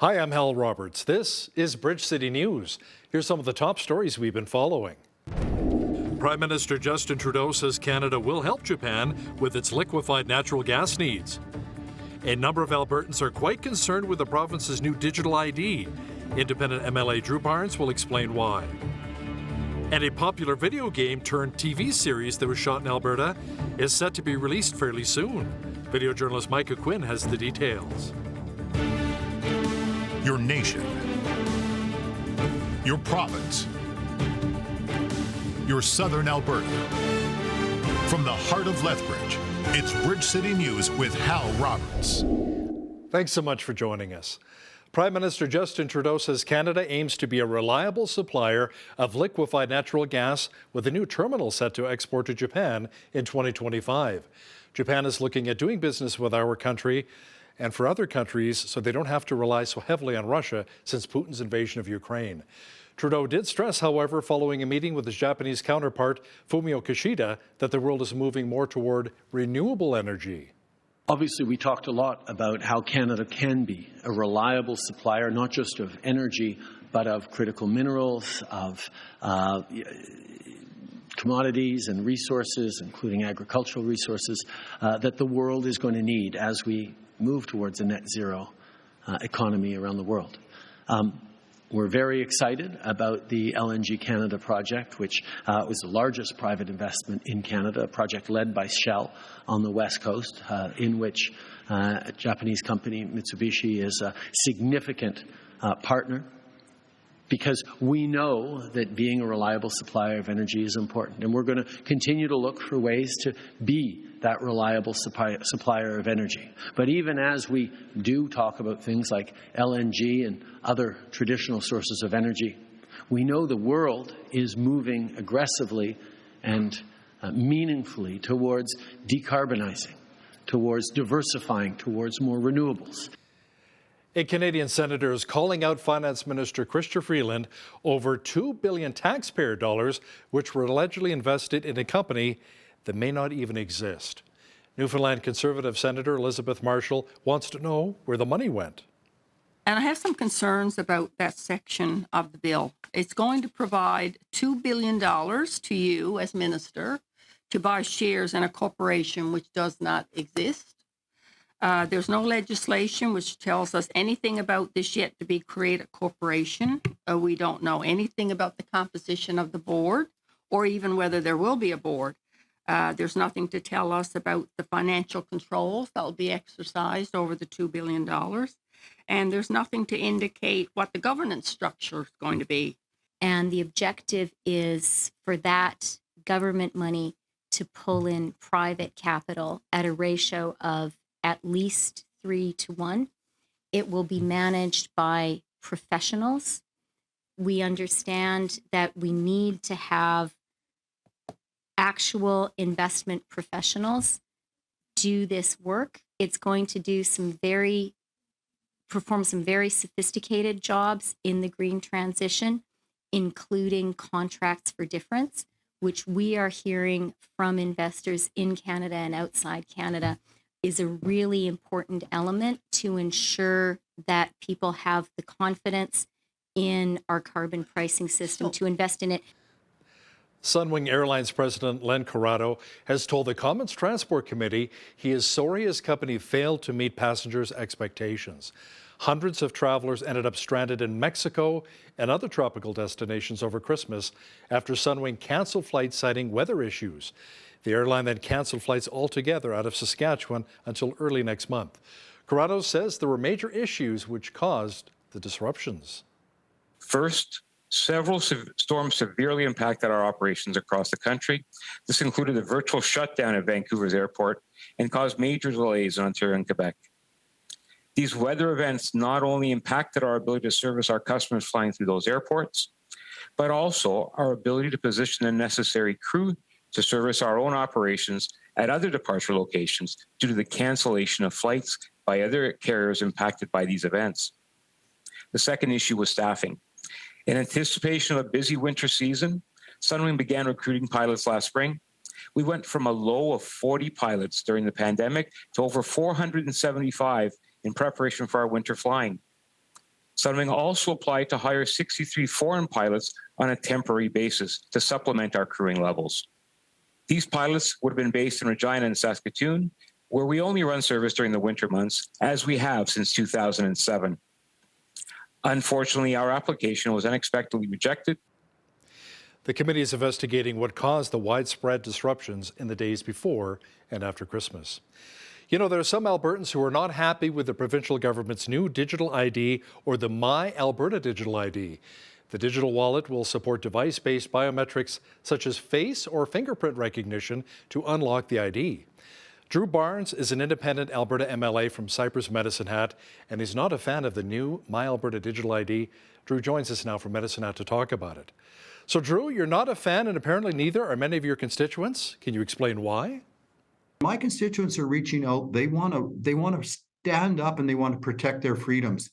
Hi, I'm Hal Roberts. This is Bridge City News. Here's some of the top stories we've been following. Prime Minister Justin Trudeau says Canada will help Japan with its liquefied natural gas needs. A number of Albertans are quite concerned with the province's new digital ID. Independent MLA Drew Barnes will explain why. And a popular video game turned TV series that was shot in Alberta is set to be released fairly soon. Video journalist Micah Quinn has the details. Your nation, your province, your southern Alberta. From the heart of Lethbridge, it's Bridge City News with Hal Roberts. Thanks so much for joining us. Prime Minister Justin Trudeau says Canada aims to be a reliable supplier of liquefied natural gas with a new terminal set to export to Japan in 2025. Japan is looking at doing business with our country and for other countries so they don't have to rely so heavily on Russia since Putin's invasion of Ukraine. Trudeau did stress, however, following a meeting with his Japanese counterpart, Fumio Kishida, that the world is moving more toward renewable energy. Obviously, we talked a lot about how Canada can be a reliable supplier, not just of energy, but of critical minerals, of commodities and resources, including agricultural resources, that the world is going to need as we move towards a net zero economy around the world. We're very excited about the LNG Canada project, which was the largest private investment in Canada, a project led by Shell on the West Coast, in which a Japanese company, Mitsubishi, is a significant partner, because we know that being a reliable supplier of energy is important. And we're going to continue to look for ways to be that reliable supplier of energy. But even as we do talk about things like LNG and other traditional sources of energy, we know the world is moving aggressively and meaningfully towards decarbonizing, towards diversifying, towards more renewables. A Canadian senator is calling out Finance Minister Chrystia Freeland over $2 billion taxpayer dollars, which were allegedly invested in a company that may not even exist. Newfoundland Conservative Senator Elizabeth Marshall wants to know where the money went. And I have some concerns about that section of the bill. It's going to provide $2 billion to you as minister to buy shares in a corporation which does not exist. There's no legislation which tells us anything about this yet to be created corporation. We don't know anything about the composition of the board or even whether there will be a board. There's nothing to tell us about the financial controls that will be exercised over the $2 billion. And there's nothing to indicate what the governance structure is going to be. And the objective is for that government money to pull in private capital at a ratio of at least 3 to 1. It will be managed by professionals. We understand that we need to have actual investment professionals do this work. It's going to do perform some very sophisticated jobs in the green transition, including contracts for difference, which we are hearing from investors in Canada and outside Canada is a really important element to ensure that people have the confidence in our carbon pricing system to invest in it. Sunwing Airlines President Len Corrado has told the Commons Transport Committee he is sorry his company failed to meet passengers' expectations. Hundreds of travelers ended up stranded in Mexico and other tropical destinations over Christmas after Sunwing canceled flights citing weather issues. The airline then canceled flights altogether out of Saskatchewan until early next month. Corrado says there were major issues which caused the disruptions. First, several storms severely impacted our operations across the country. This included a virtual shutdown at Vancouver's airport and caused major delays in Ontario and Quebec. These weather events not only impacted our ability to service our customers flying through those airports, but also our ability to position the necessary crew to service our own operations at other departure locations due to the cancellation of flights by other carriers impacted by these events. The second issue was staffing. In anticipation of a busy winter season, Sunwing began recruiting pilots last spring. We went from a low of 40 pilots during the pandemic to over 475 in preparation for our winter flying. Funding also applied to hire 63 foreign pilots on a temporary basis to supplement our crewing levels. These pilots would have been based in Regina and Saskatoon, where we only run service during the winter months, as we have since 2007. Unfortunately, our application was unexpectedly rejected. The committee is investigating what caused the widespread disruptions in the days before and after Christmas. You know, there are some Albertans who are not happy with the provincial government's new digital ID or the My Alberta digital ID. The digital wallet will support device-based biometrics such as face or fingerprint recognition to unlock the ID. Drew Barnes is an independent Alberta MLA from Cypress Medicine Hat, and he's not a fan of the new My Alberta digital ID. Drew joins us now from Medicine Hat to talk about it. So Drew, you're not a fan, and apparently neither are many of your constituents. Can you explain why? My constituents are reaching out. They want to stand up and they want to protect their freedoms.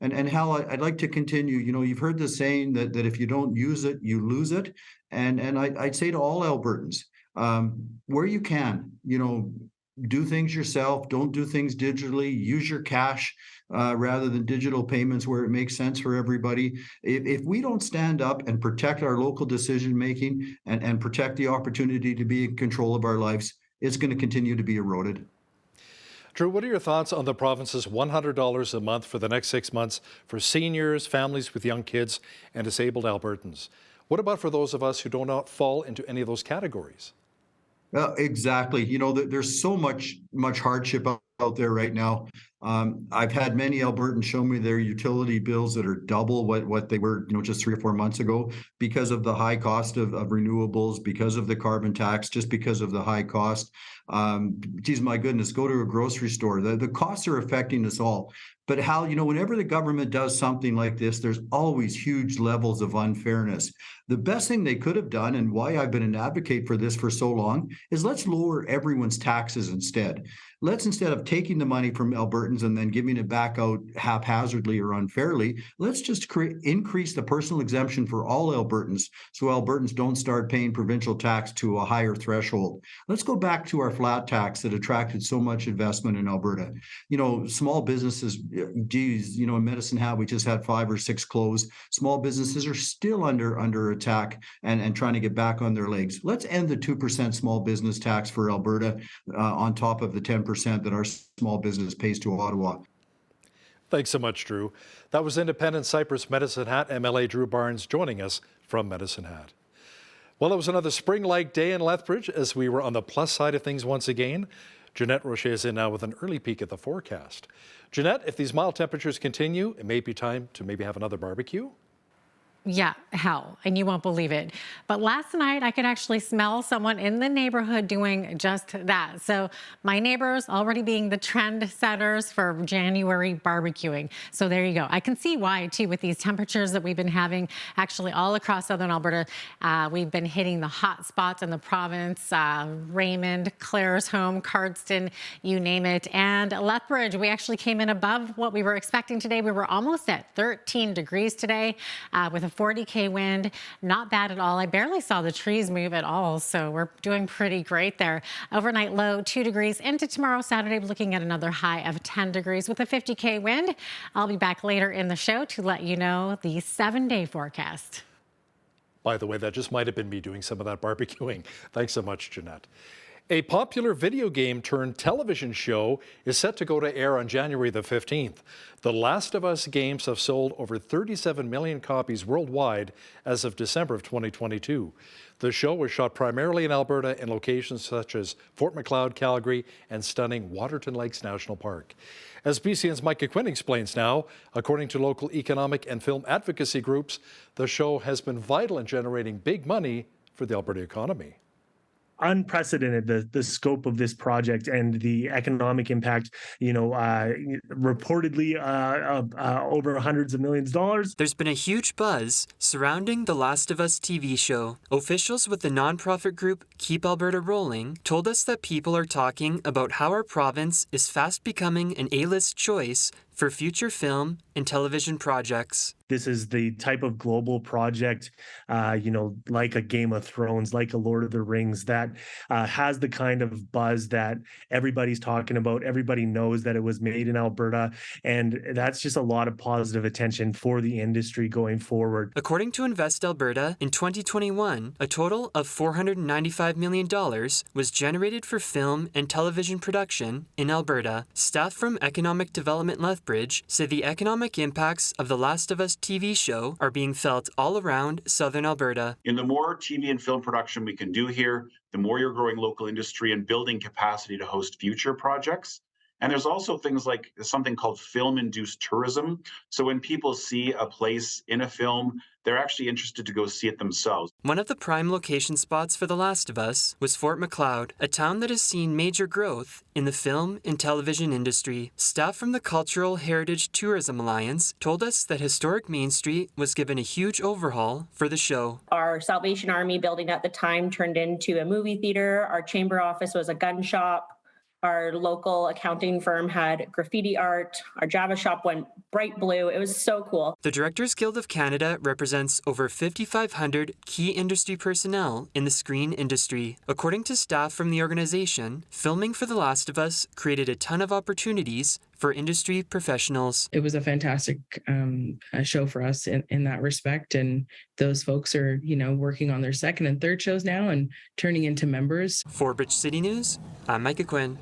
And Hal, I'd like to continue. You know, you've heard the saying that if you don't use it, you lose it. And I'd say to all Albertans, where you can, you know, do things yourself. Don't do things digitally. Use your cash rather than digital payments where it makes sense for everybody. If we don't stand up and protect our local decision making and protect the opportunity to be in control of our lives, it's going to continue to be eroded. Drew, what are your thoughts on the province's $100 a month for the next 6 months for seniors, families with young kids, and disabled Albertans? What about for those of us who do not fall into any of those categories? Exactly. You know, there's so much hardship out there right now. I've had many Albertans show me their utility bills that are double what they were, you know, just 3 or 4 months ago because of the high cost of renewables, because of the carbon tax, just because of the high cost. Geez, my goodness, go to a grocery store. The costs are affecting us all. But Hal, you know, whenever the government does something like this, there's always huge levels of unfairness. The best thing they could have done, and why I've been an advocate for this for so long, is let's lower everyone's taxes instead. Let's, instead of taking the money from Albertans and then giving it back out haphazardly or unfairly, let's just increase the personal exemption for all Albertans so Albertans don't start paying provincial tax to a higher threshold. Let's go back to our flat tax that attracted so much investment in Alberta. You know, small businesses, geez, you know, in Medicine Hat, we just had 5 or 6 close. Small businesses are still under attack and trying to get back on their legs. Let's end the 2% small business tax for Alberta on top of the 10% that our small business pays to Ottawa. Thanks so much, Drew. That was independent Cypress Medicine Hat MLA Drew Barnes joining us from Medicine Hat. Well, it was another spring-like day in Lethbridge as we were on the plus side of things once again. Jeanette Rocher is in now with an early peek at the forecast. Jeanette, if these mild temperatures continue, it may be time to maybe have another barbecue. Yeah, hell, and you won't believe it. But last night, I could actually smell someone in the neighborhood doing just that. So my neighbors already being the trend setters for January barbecuing. So there you go. I can see why, too, with these temperatures that we've been having actually all across southern Alberta. We've been hitting the hot spots in the province, Raymond, Claresholm, Cardston, you name it. And Lethbridge, we actually came in above what we were expecting today. We were almost at 13 degrees today with a 40K wind. Not bad at all. I barely saw the trees move at all, so we're doing pretty great there. Overnight low 2 degrees into tomorrow, Saturday, looking at another high of 10 degrees with a 50K wind. I'll be back later in the show to let you know the 7-day forecast. By the way, that just might have been me doing some of that barbecuing. Thanks so much, Jeanette. A popular video game turned television show is set to go to air on January the 15th. The Last of Us games have sold over 37 million copies worldwide as of December of 2022. The show was shot primarily in Alberta in locations such as Fort Macleod, Calgary, and stunning Waterton Lakes National Park. As BCN's Micah Quinn explains now, according to local economic and film advocacy groups, the show has been vital in generating big money for the Alberta economy. Unprecedented, the scope of this project and the economic impact, reportedly over hundreds of millions of dollars. There's been a huge buzz surrounding the Last of Us TV show. Officials with the nonprofit group Keep Alberta Rolling told us that people are talking about how our province is fast becoming an A-list choice for future film and television projects. This is the type of global project, like a Game of Thrones, like a Lord of the Rings, that has the kind of buzz that everybody's talking about. Everybody knows that it was made in Alberta, and that's just a lot of positive attention for the industry going forward. According to Invest Alberta, in 2021, a total of $495 million was generated for film and television production in Alberta. Staff from Economic Development Lethbridge say the economic impacts of The Last of Us TV show are being felt all around southern Alberta. And the more TV and film production we can do here, the more you're growing local industry and building capacity to host future projects. And there's also things like something called film-induced tourism. So when people see a place in a film, they're actually interested to go see it themselves. One of the prime location spots for The Last of Us was Fort Macleod, a town that has seen major growth in the film and television industry. Staff from the Cultural Heritage Tourism Alliance told us that historic Main Street was given a huge overhaul for the show. Our Salvation Army building at the time turned into a movie theater. Our chamber office was a gun shop. Our local accounting firm had graffiti art. Our Java shop went bright blue. It was so cool. The Directors Guild of Canada represents over 5,500 key industry personnel in the screen industry. According to staff from the organization, filming for The Last of Us created a ton of opportunities for industry professionals. It was a fantastic show for us in that respect. And those folks are, working on their second and third shows now and turning into members. For Bridge City News, I'm Micah Quinn.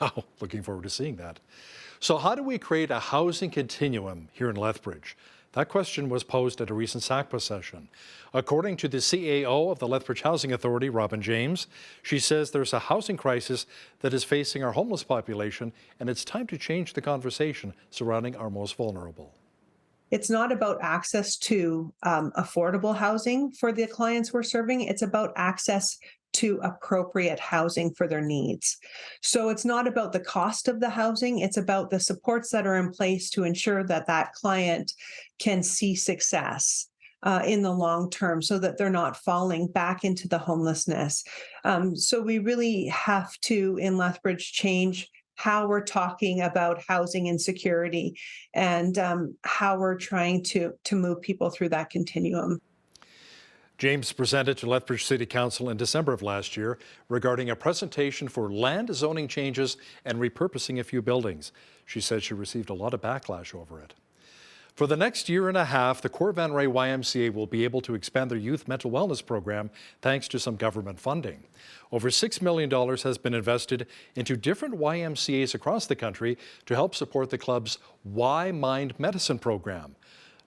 Wow, looking forward to seeing that. So how do we create a housing continuum here in Lethbridge? That question was posed at a recent SACPA session. According to the CAO of the Lethbridge Housing Authority, Robin James, she says there's a housing crisis that is facing our homeless population, and it's time to change the conversation surrounding our most vulnerable. It's not about access to affordable housing for the clients we're serving. It's about access to appropriate housing for their needs. So it's not about the cost of the housing. It's about the supports that are in place to ensure that that client can see success in the long term so that they're not falling back into the homelessness. So we really have to, in Lethbridge, change how we're talking about housing insecurity and how we're trying to move people through that continuum. James presented to Lethbridge City Council in December of last year regarding a presentation for land zoning changes and repurposing a few buildings. She said she received a lot of backlash over it. For the next year and a half, the Corps Van Ray YMCA will be able to expand their youth mental wellness program thanks to some government funding. Over $6 million has been invested into different YMCAs across the country to help support the club's Y Mind Medicine program.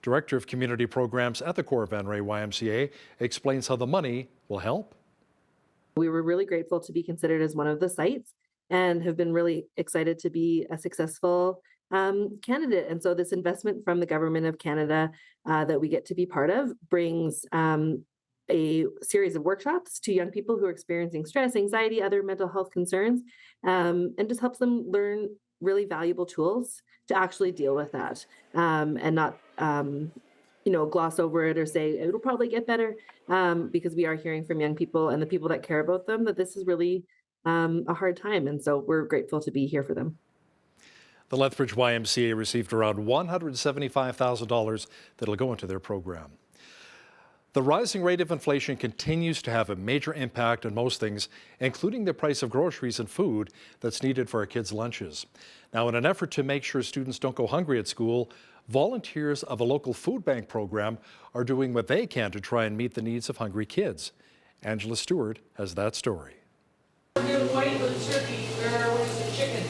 Director of Community Programs at the Corps Van Ray YMCA explains how the money will help. We were really grateful to be considered as one of the sites and have been really excited to be a successful candidate. And so this investment from the Government of Canada that we get to be part of brings a series of workshops to young people who are experiencing stress, anxiety, other mental health concerns, and just helps them learn really valuable tools to actually deal with that and not gloss over it or say it'll probably get better, because we are hearing from young people and the people that care about them that this is really a hard time. And so we're grateful to be here for them. The Lethbridge YMCA received around $175,000 that'll go into their program. The rising rate of inflation continues to have a major impact on most things, including the price of groceries and food that's needed for our kids' lunches. Now, in an effort to make sure students don't go hungry at school, volunteers of a local food bank program are doing what they can to try and meet the needs of hungry kids. Angela Stewart has that story. We're doing white with turkey, or what is it, chicken?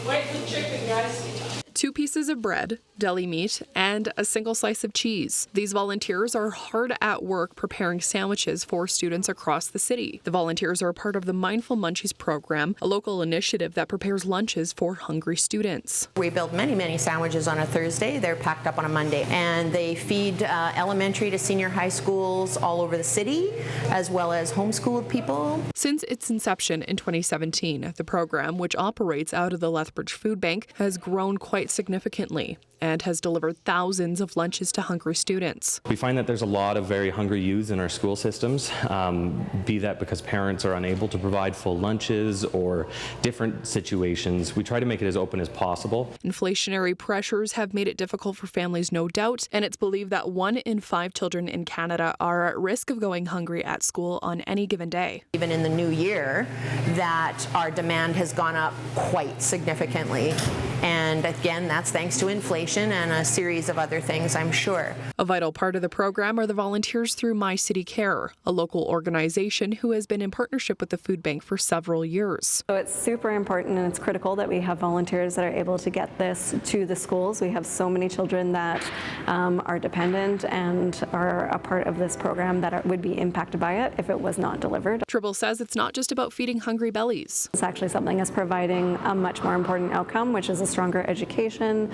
White with chicken, guys. 2 pieces of bread, deli meat, and a single slice of cheese. These volunteers are hard at work preparing sandwiches for students across the city. The volunteers are a part of the Mindful Munchies program, a local initiative that prepares lunches for hungry students. We build many sandwiches on a Thursday. They're packed up on a Monday, and they feed elementary to senior high schools all over the city, as well as homeschooled people. Since its inception in 2017, the program, which operates out of the Lethbridge Food Bank, has grown quite quite significantly and has delivered thousands of lunches to hungry students. We find that there's a lot of very hungry youths in our school systems, be that because parents are unable to provide full lunches or different situations. We try to make it as open as possible. Inflationary pressures have made it difficult for families, no doubt, and it's believed that 1 in 5 children in Canada are at risk of going hungry at school on any given day. Even in the new year, that our demand has gone up quite significantly. And again, that's thanks to inflation and a series of other things, I'm sure. A vital part of the program are the volunteers through My City Care, a local organization who has been in partnership with the food bank for several years. So it's super important and it's critical that we have volunteers that are able to get this to the schools. We have so many children that are dependent and are a part of this program that would be impacted by it if it was not delivered. Tribble says it's not just about feeding hungry bellies. It's actually something that's providing a much more important outcome, which is a stronger education,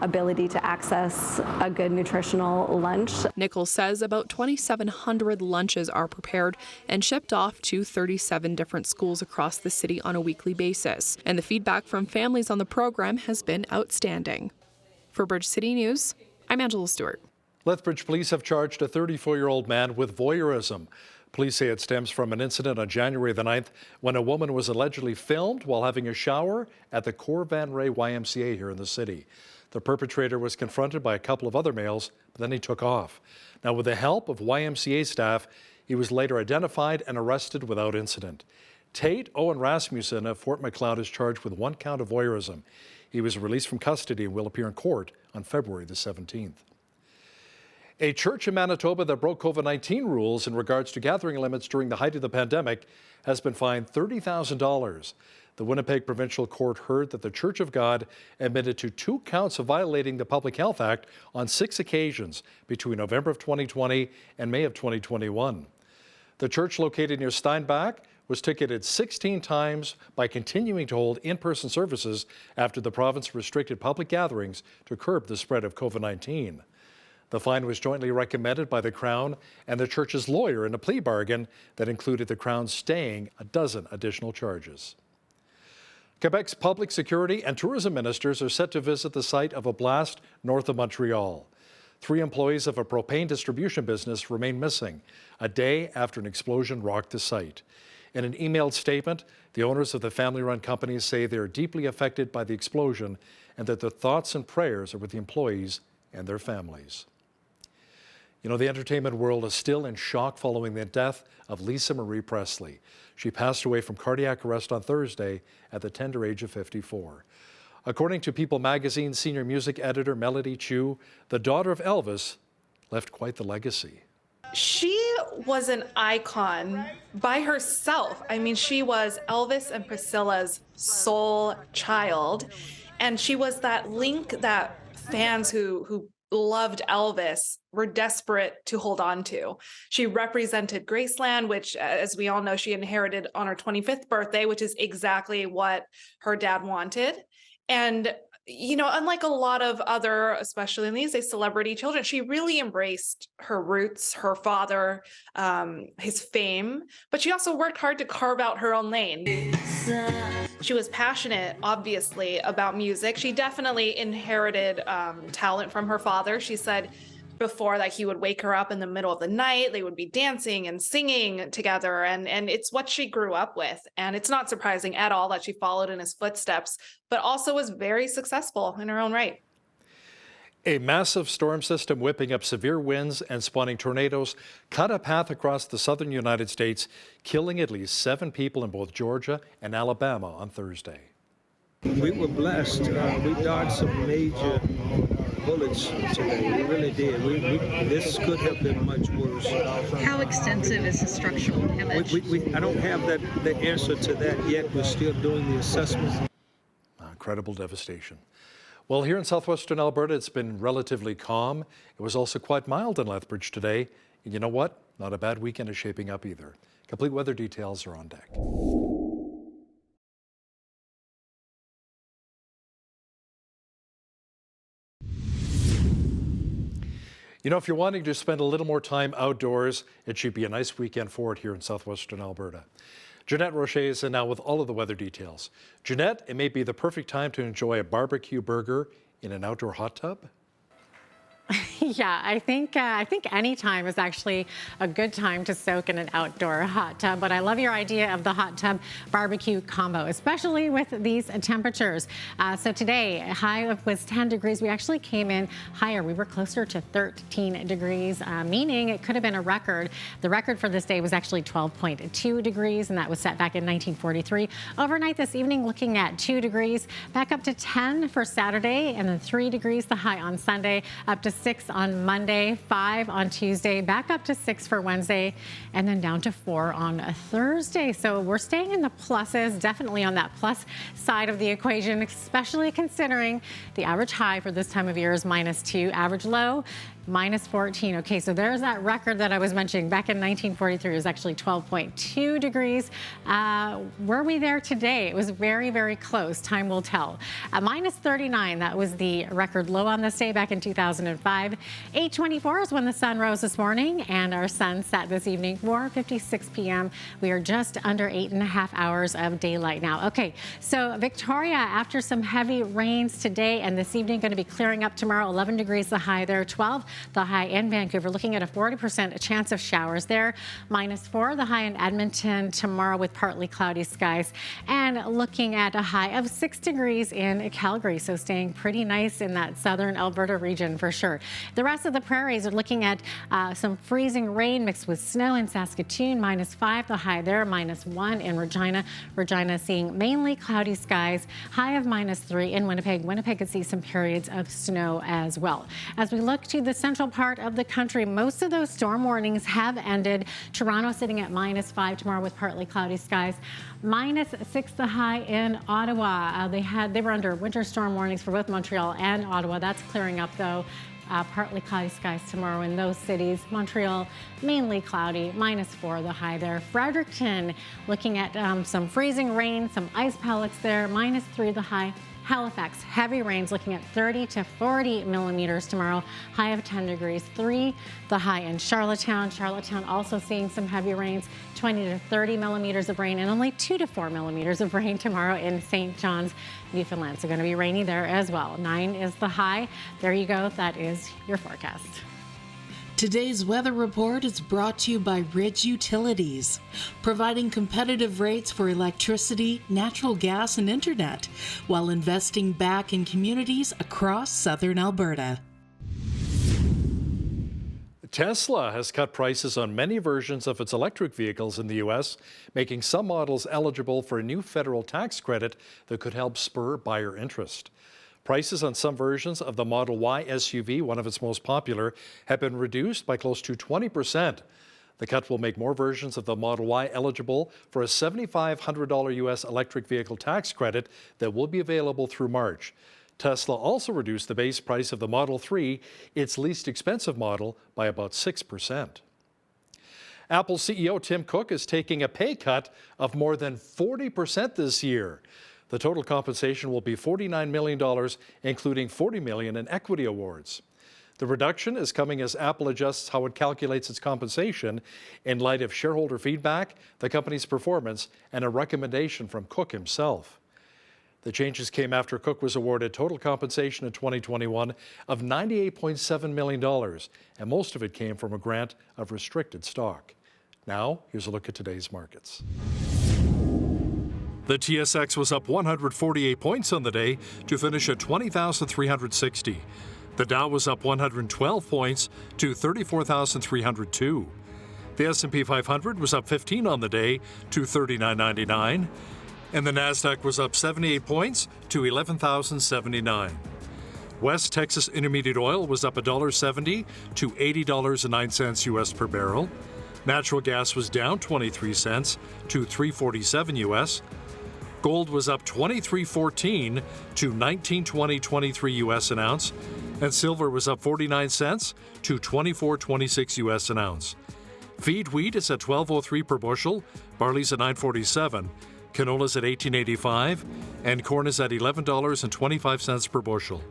ability to access a good nutritional lunch. Nichols says about 2,700 lunches are prepared and shipped off to 37 different schools across the city on a weekly basis. And the feedback from families on the program has been outstanding. For Bridge City News, I'm Angela Stewart. Lethbridge police have charged a 34-year-old man with voyeurism. Police say it stems from an incident on January the 9th when a woman was allegedly filmed while having a shower at the Cor Van Ray YMCA here in the city. The perpetrator was confronted by a couple of other males, but then he took off. Now, with the help of YMCA staff, he was later identified and arrested without incident. Tate Owen Rasmussen of Fort Macleod is charged with 1 count of voyeurism. He was released from custody and will appear in court on February the 17th. A church in Manitoba that broke COVID-19 rules in regards to gathering limits during the height of the pandemic has been fined $30,000. The Winnipeg Provincial Court heard that the Church of God admitted to 2 counts of violating the Public Health Act on 6 occasions between November of 2020 and May of 2021. The church located near Steinbach was ticketed 16 times by continuing to hold in-person services after the province restricted public gatherings to curb the spread of COVID-19. The fine was jointly recommended by the Crown and the church's lawyer in a plea bargain that included the Crown staying a dozen additional charges. Quebec's public security and tourism ministers are set to visit the site of a blast north of Montreal. 3 employees of a propane distribution business remain missing a day after an explosion rocked the site. In an emailed statement, the owners of the family-run company say they are deeply affected by the explosion and that their thoughts and prayers are with the employees and their families. You know, the entertainment world is still in shock following the death of Lisa Marie Presley. She passed away from cardiac arrest on Thursday at the tender age of 54. According to People magazine's senior music editor Melody Chu, the daughter of Elvis left quite the legacy. She was an icon by herself. I mean, she was Elvis and Priscilla's sole child. And she was that link that fans who loved Elvis were desperate to hold on to. She represented Graceland, which, as we all know, she inherited on her 25th birthday, which is exactly what her dad wanted. And, you know, unlike a lot of other, especially in these days, celebrity children, she really embraced her roots, her father, his fame, but she also worked hard to carve out her own lane. She was passionate, obviously, about music. She definitely inherited talent from her father. She said before that he would wake her up in the middle of the night. They would be dancing and singing together. And it's what she grew up with. And it's not surprising at all that she followed in his footsteps, but also was very successful in her own right. A massive storm system whipping up severe winds and spawning tornadoes cut a path across the southern United States, killing at least 7 people in both Georgia and Alabama on Thursday. We were blessed. We dodged some major bullets today. We really did. This could have been much worse. How extensive is the structural damage? I don't have the answer to that yet. We're still doing the assessment. Incredible devastation. Well, here in southwestern Alberta, it's been relatively calm. It was also quite mild in Lethbridge today. And you know what? Not a bad weekend is shaping up either. Complete weather details are on deck. You know, if you're wanting to spend a little more time outdoors, it should be a nice weekend for it here in southwestern Alberta. Jeanette Rocher is in now with all of the weather details. Jeanette, it may be the perfect time to enjoy a barbecue burger in an outdoor hot tub? Yeah, I think any time is actually a good time to soak in an outdoor hot tub. But I love your idea of the hot tub barbecue combo, especially with these temperatures. So today, high was 10 degrees. We actually came in higher. We were closer to 13 degrees, meaning it could have been a record. The record for this day was actually 12.2 degrees, and that was set back in 1943. Overnight this evening, looking at 2 degrees, back up to 10 for Saturday, and then 3 degrees the high on Sunday, up to 6 on Monday, 5 on Tuesday, back up to 6 for Wednesday, and then down to 4 on a Thursday. So we're staying in the pluses, definitely on that plus side of the equation, especially considering the average high for this time of year is -2, average low -14. Okay, so there's that record that I was mentioning. Back in 1943, it was actually 12.2 degrees. Were we there today? It was very, very close. Time will tell. -39, that was the record low on this day back in 2005. 8:24 is when the sun rose this morning, and our sun set this evening, 4:56 p.m. We are just under 8.5 hours of daylight now. Okay, so Victoria, after some heavy rains today and this evening, going to be clearing up tomorrow. 11 degrees the high there, 12 the high in Vancouver, looking at a 40% chance of showers there. -4 the high in Edmonton tomorrow with partly cloudy skies, and looking at a high of 6 degrees in Calgary, so staying pretty nice in that southern Alberta region for sure. The rest of the prairies are looking at some freezing rain mixed with snow in Saskatoon, -5 the high there, -1 in Regina. Regina seeing mainly cloudy skies, high of -3 in Winnipeg. Winnipeg could see some periods of snow as well. As we look to the central part of the country, most of those storm warnings have ended. Toronto sitting at -5 tomorrow with partly cloudy skies. -6 the high in Ottawa. They were under winter storm warnings for both Montreal and Ottawa. That's clearing up though. Partly cloudy skies tomorrow in those cities. Montreal, mainly cloudy, -4 the high there. Fredericton, looking at some freezing rain, some ice pellets there, -3 the high. Halifax, heavy rains looking at 30 to 40 millimeters tomorrow, high of 10 degrees, 3 the high in Charlottetown. Charlottetown also seeing some heavy rains, 20 to 30 millimeters of rain, and only 2 to 4 millimeters of rain tomorrow in St. John's, Newfoundland. So going to be rainy there as well. 9 is the high. There you go. That is your forecast. Today's weather report is brought to you by Ridge Utilities, providing competitive rates for electricity, natural gas, and internet, while investing back in communities across southern Alberta. Tesla has cut prices on many versions of its electric vehicles in the U.S., making some models eligible for a new federal tax credit that could help spur buyer interest. Prices on some versions of the Model Y SUV, one of its most popular, have been reduced by close to 20%. The cut will make more versions of the Model Y eligible for a $7,500 U.S. electric vehicle tax credit that will be available through March. Tesla also reduced the base price of the Model 3, its least expensive model, by about 6%. Apple CEO Tim Cook is taking a pay cut of more than 40% this year. The total compensation will be $49 million, including $40 million in equity awards. The reduction is coming as Apple adjusts how it calculates its compensation in light of shareholder feedback, the company's performance, and a recommendation from Cook himself. The changes came after Cook was awarded total compensation in 2021 of $98.7 million, and most of it came from a grant of restricted stock. Now, here's a look at today's markets. The TSX was up 148 points on the day to finish at 20,360. The Dow was up 112 points to 34,302. The S&P 500 was up 15 on the day to 39.99. And the Nasdaq was up 78 points to 11,079. West Texas Intermediate Oil was up $1.70 to $80.09 U.S. per barrel. Natural gas was down 23 cents to $3.47 U.S. Gold was up 23.14 to $19.20.23 U.S. an ounce, and silver was up 49 cents to $24.26 U.S. an ounce. Feed wheat is at $12.03 per bushel, barley's at $9.47, canola's at $18.85, and corn is at $11.25 per bushel.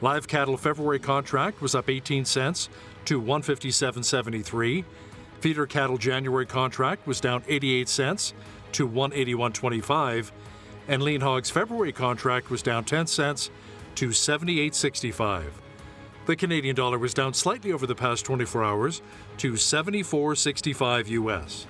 Live cattle February contract was up 18 cents to $157.73. Feeder cattle January contract was down 88 cents to 181.25, and lean hogs February contract was down 10 cents to 78.65. The Canadian dollar was down slightly over the past 24 hours to 74.65 US.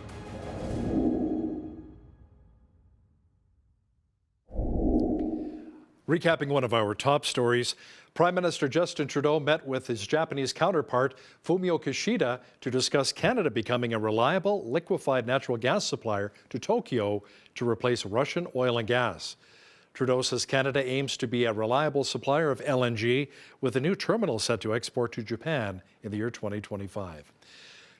Recapping one of our top stories, Prime Minister Justin Trudeau met with his Japanese counterpart Fumio Kishida to discuss Canada becoming a reliable liquefied natural gas supplier to Tokyo to replace Russian oil and gas. Trudeau says Canada aims to be a reliable supplier of LNG with a new terminal set to export to Japan in the year 2025.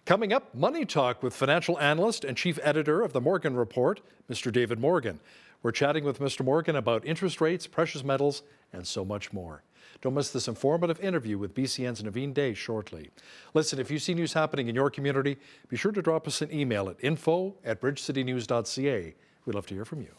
Coming up, Money Talk with financial analyst and chief editor of the Morgan Report, Mr. David Morgan. We're chatting with Mr. Morgan about interest rates, precious metals, and so much more. Don't miss this informative interview with BCN's Naveen Day shortly. Listen, if you see news happening in your community, be sure to drop us an email at info@bridgecitynews.ca. We'd love to hear from you.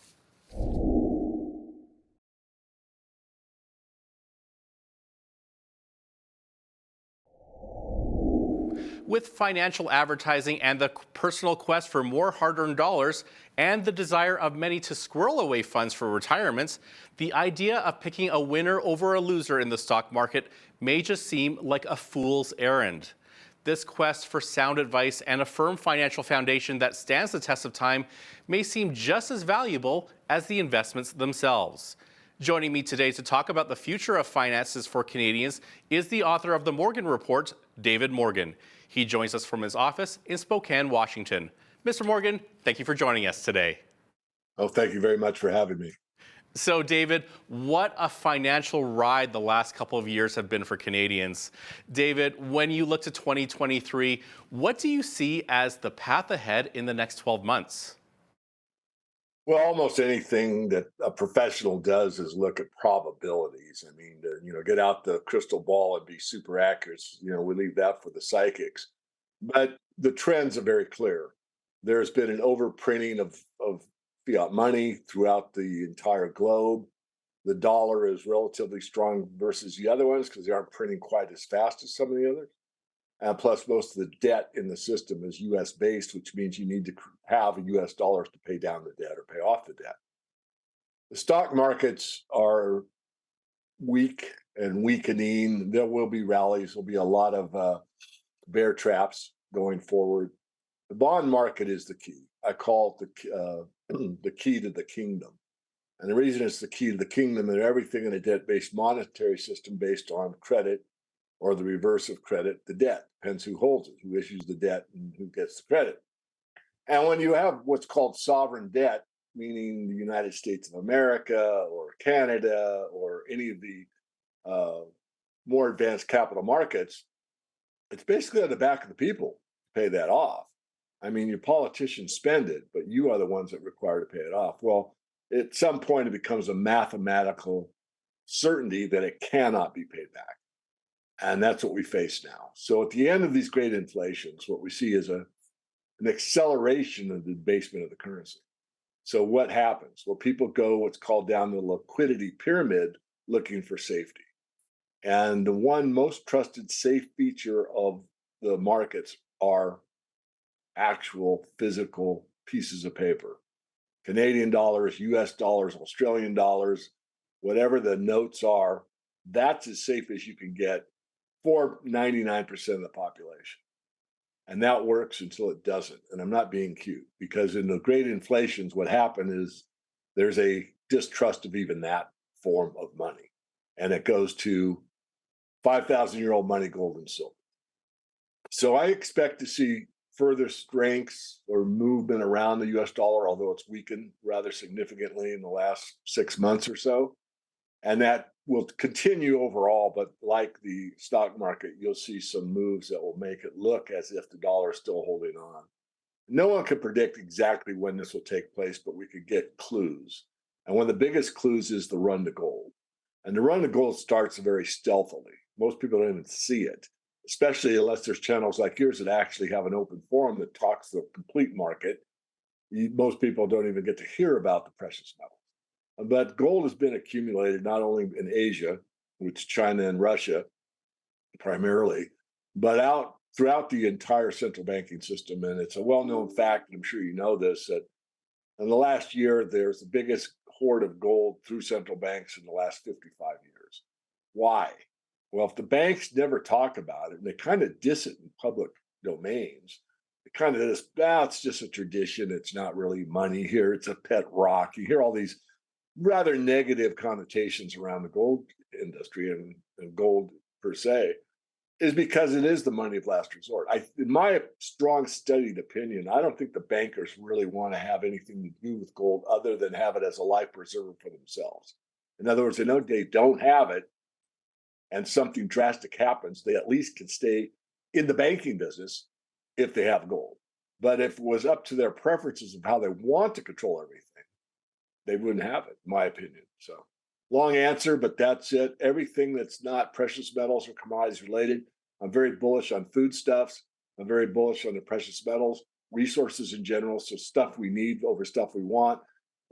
With financial advertising and the personal quest for more hard-earned dollars and the desire of many to squirrel away funds for retirements, the idea of picking a winner over a loser in the stock market may just seem like a fool's errand. This quest for sound advice and a firm financial foundation that stands the test of time may seem just as valuable as the investments themselves. Joining me today to talk about the future of finances for Canadians is the author of the Morgan Report, David Morgan. He joins us from his office in Spokane, Washington. Mr. Morgan, thank you for joining us today. Oh, thank you very much for having me. So, David, what a financial ride the last couple of years have been for Canadians. David, when you look to 2023, what do you see as the path ahead in the next 12 months? Well, almost anything that a professional does is look at probabilities. I mean, to, get out the crystal ball and be super accurate, we leave that for the psychics. But the trends are very clear. There's been an overprinting of fiat money throughout the entire globe. The dollar is relatively strong versus the other ones because they aren't printing quite as fast as some of the others. And plus, most of the debt in the system is U.S. based, which means you need to have U.S. dollars to pay down the debt or pay off the debt. The stock markets are weak and weakening. There will be rallies. There'll be a lot of bear traps going forward. The bond market is the key. I call it the key to the kingdom. And the reason it's the key to the kingdom is everything in a debt-based monetary system based on credit or the reverse of credit, the debt. Depends who holds it, who issues the debt, and who gets the credit. And when you have what's called sovereign debt, meaning the United States of America or Canada or any of the more advanced capital markets, it's basically on the back of the people to pay that off. I mean, your politicians spend it, but you are the ones that require to pay it off. Well, at some point, it becomes a mathematical certainty that it cannot be paid back. And that's what we face now. So at the end of these great inflations, what we see is an acceleration of the debasement of the currency. So what happens? Well, people go what's called down the liquidity pyramid looking for safety. And the one most trusted safe feature of the markets are actual physical pieces of paper. Canadian dollars, US dollars, Australian dollars, whatever the notes are, that's as safe as you can get for 99% of the population. And that works until it doesn't. And I'm not being cute, because in the great inflations, what happened is there's a distrust of even that form of money. And it goes to 5,000-year-old money, gold and silver. So I expect to see further strengths or movement around the US dollar, although it's weakened rather significantly in the last 6 months or so. And that will continue overall, but like the stock market, you'll see some moves that will make it look as if the dollar is still holding on. No one can predict exactly when this will take place, but we could get clues. And one of the biggest clues is the run to gold. And the run to gold starts very stealthily. Most people don't even see it, especially unless there's channels like yours that actually have an open forum that talks the complete market. Most people don't even get to hear about the precious metals. But gold has been accumulated not only in Asia, which China and Russia primarily, but out throughout the entire central banking system. And it's a well-known fact, and I'm sure you know this, that in the last year, there's the biggest hoard of gold through central banks in the last 55 years. Why? Well, if the banks never talk about it and they kind of diss it in public domains, it kind of is, it's just a tradition. It's not really money here. It's a pet rock. You hear all these rather negative connotations around the gold industry and gold per se, is because it is the money of last resort. In my strong studied opinion, I don't think the bankers really want to have anything to do with gold other than have it as a life preserver for themselves. In other words, they know they don't have it and something drastic happens, they at least can stay in the banking business if they have gold. But if it was up to their preferences of how they want to control everything, they wouldn't have it, in my opinion. So long answer, but that's it. Everything that's not precious metals or commodities related, I'm very bullish on foodstuffs. I'm very bullish on the precious metals, resources in general. So stuff we need over stuff we want.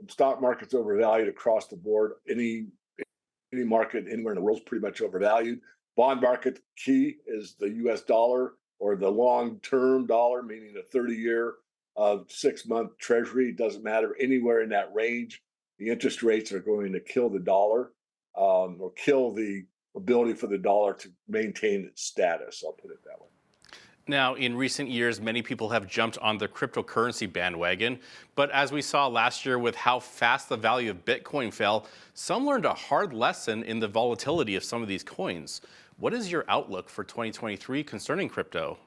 The stock market's overvalued across the board. Any market anywhere in the world is pretty much overvalued. Bond market key is the US dollar or the long-term dollar, meaning a 30-year, 6-month treasury. It doesn't matter, anywhere in that range. The interest rates are going to kill the dollar or kill the ability for the dollar to maintain its status. I'll put it that way. Now, in recent years, many people have jumped on the cryptocurrency bandwagon. But as we saw last year with how fast the value of Bitcoin fell, some learned a hard lesson in the volatility of some of these coins. What is your outlook for 2023 concerning crypto?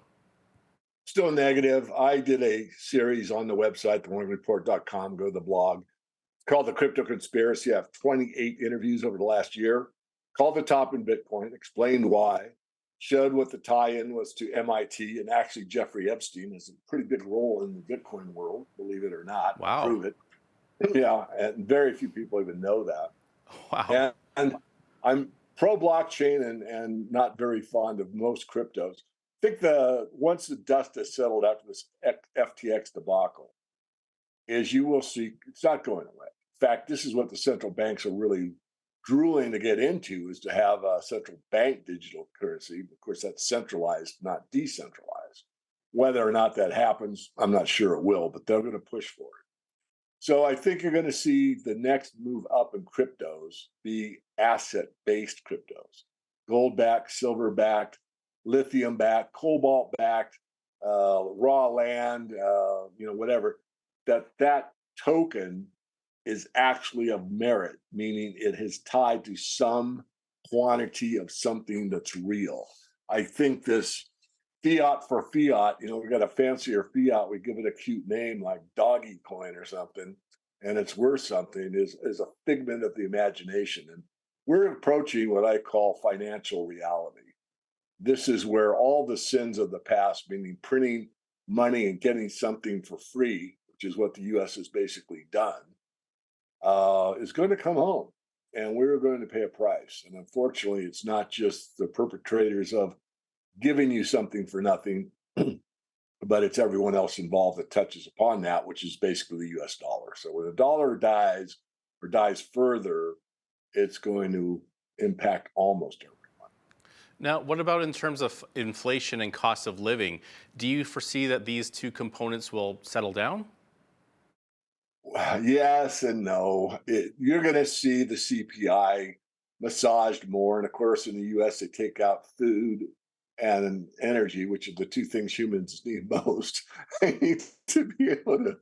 Still negative. I did a series on the website, themorningreport.com, go to the blog. Called The Crypto Conspiracy. I have 28 interviews over the last year. Called the top in Bitcoin, explained why, showed what the tie-in was to MIT, and actually Jeffrey Epstein has a pretty big role in the Bitcoin world, believe it or not. Wow. Prove it. Yeah, and very few people even know that. Wow. And I'm pro-blockchain and not very fond of most cryptos. I think once the dust has settled after this FTX debacle, is you will see it's not going away. In fact, this is what the central banks are really drooling to get into, is to have a central bank digital currency. Of course, that's centralized, not decentralized. Whether or not that happens, I'm not sure it will, but they're going to push for it. So I think you're going to see the next move up in cryptos be asset-based cryptos. Gold-backed, silver-backed, lithium-backed, cobalt-backed, raw land, whatever. That token is actually of merit, meaning it is tied to some quantity of something that's real. I think this fiat for fiat, we got a fancier fiat, we give it a cute name like doggy coin or something, and it's worth something, is a figment of the imagination. And we're approaching what I call financial reality. This is where all the sins of the past, meaning printing money and getting something for free, which is what the US has basically done, is going to come home, and we're going to pay a price. And unfortunately, it's not just the perpetrators of giving you something for nothing, but it's everyone else involved that touches upon that, which is basically the US dollar. So when the dollar dies or dies further, it's going to impact almost everyone. Now, what about in terms of inflation and cost of living? Do you foresee that these two components will settle down? Yes and no. You're going to see the CPI massaged more. And of course, in the US, they take out food and energy, which are the two things humans need most. They need to be able to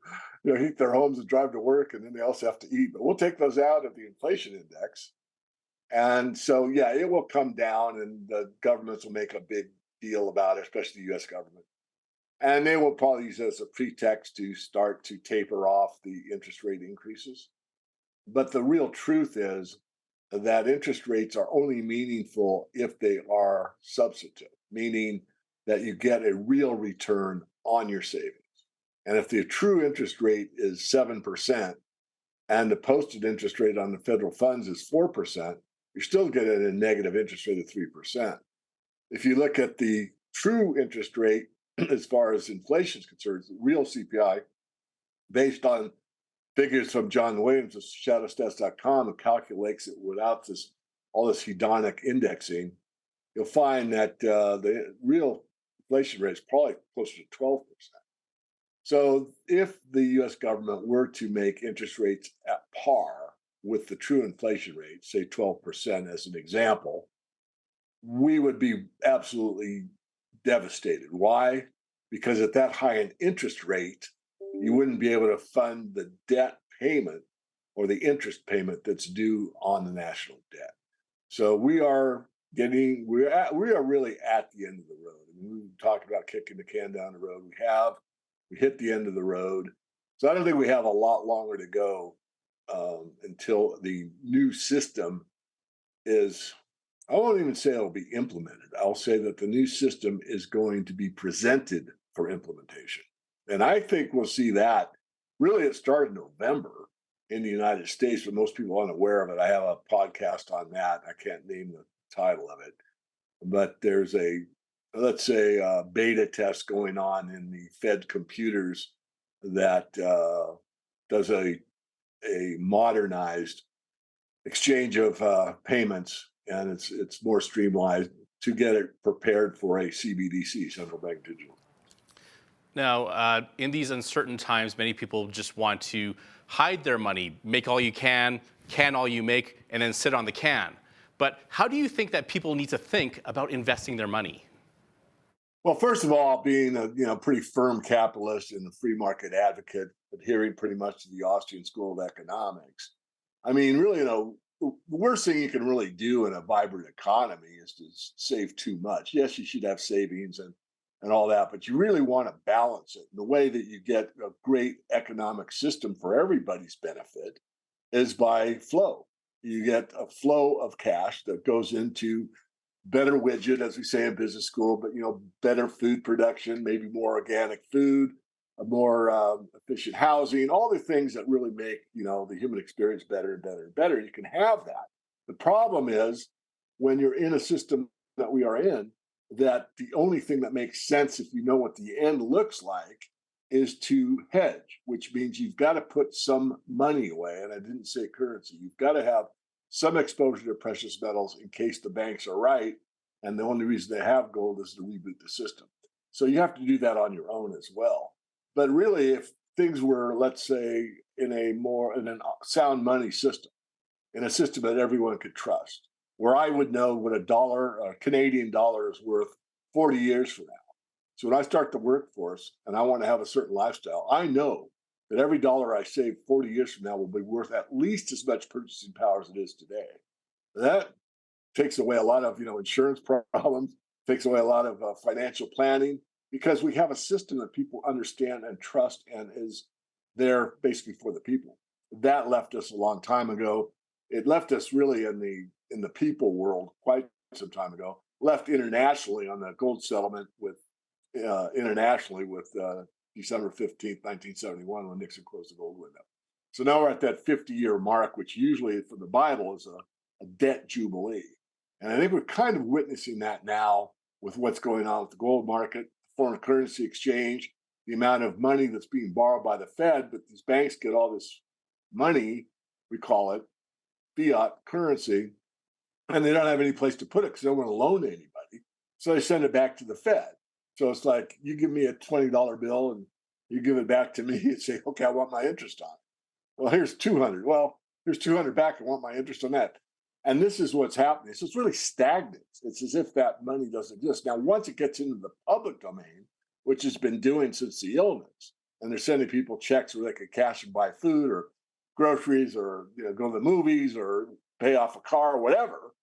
heat their homes and drive to work, and then they also have to eat. But we'll take those out of the inflation index. And so, yeah, it will come down, and the governments will make a big deal about it, especially the US government. And they will probably use it as a pretext to start to taper off the interest rate increases. But the real truth is that interest rates are only meaningful if they are substantive, meaning that you get a real return on your savings. And if the true interest rate is 7% and the posted interest rate on the federal funds is 4%, you're still getting a negative interest rate of 3%. If you look at the true interest rate, as far as inflation is concerned, the real CPI, based on figures from John Williams of shadowstats.com, who calculates it without all this hedonic indexing, you'll find that the real inflation rate is probably closer to 12%. So if the US government were to make interest rates at par with the true inflation rate, say 12% as an example, we would be absolutely devastated. Why? Because at that high an interest rate, you wouldn't be able to fund the debt payment or the interest payment that's due on the national debt. So we are really at the end of the road. I mean, we talked about kicking the can down the road. We hit the end of the road. So I don't think we have a lot longer to go until the new system is, I won't even say it'll be implemented. I'll say that the new system is going to be presented for implementation. And I think we'll see that. Really, it started in November in the United States, but most people aren't aware of it. I have a podcast on that. I can't name the title of it. But there's let's say, a beta test going on in the Fed computers that does a modernized exchange of payments, and it's more streamlined to get it prepared for a CBDC, central bank digital. Now, in these uncertain times, many people just want to hide their money, make all you can all you make, and then sit on the can. But how do you think that people need to think about investing their money? Well, first of all, being a pretty firm capitalist and a free market advocate, adhering pretty much to the Austrian School of Economics, I mean, really, the worst thing you can really do in a vibrant economy is to save too much. Yes, you should have savings and all that, but you really want to balance it. And the way that you get a great economic system for everybody's benefit is by flow. You get a flow of cash that goes into better widget, as we say in business school, but better food production, maybe more organic food, a more efficient housing, all the things that really make the human experience better and better and better. You can have that. The problem is when you're in a system that we are in, that the only thing that makes sense if you know what the end looks like is to hedge, which means you've got to put some money away. And I didn't say currency. You've got to have some exposure to precious metals in case the banks are right. And the only reason they have gold is to reboot the system. So you have to do that on your own as well. But really, if things were, let's say, in a sound money system, in a system that everyone could trust, where I would know what a Canadian dollar is worth 40 years from now. So when I start the workforce and I want to have a certain lifestyle, I know that every dollar I save 40 years from now will be worth at least as much purchasing power as it is today. That takes away a lot of insurance problems, takes away a lot of financial planning, because we have a system that people understand and trust and is there basically for the people. That left us a long time ago. It left us really in the people world quite some time ago. Left internationally on the gold settlement with December 15th, 1971, when Nixon closed the gold window. So now we're at that 50-year mark, which usually from the Bible is a debt jubilee. And I think we're kind of witnessing that now with what's going on with the gold market, foreign currency exchange, the amount of money that's being borrowed by the Fed, but these banks get all this money, we call it fiat currency, and they don't have any place to put it because they don't want to loan to anybody. So they send it back to the Fed. So it's like, you give me a $20 bill and you give it back to me and say, okay, I want my interest on it. Well, here's 200. Well, here's 200 back. I want my interest on that. And this is what's happening. So it's really stagnant. It's as if that money doesn't exist. Now, once it gets into the public domain, which has been doing since the illness, and they're sending people checks where they could cash and buy food or groceries or go to the movies or pay off a car or whatever,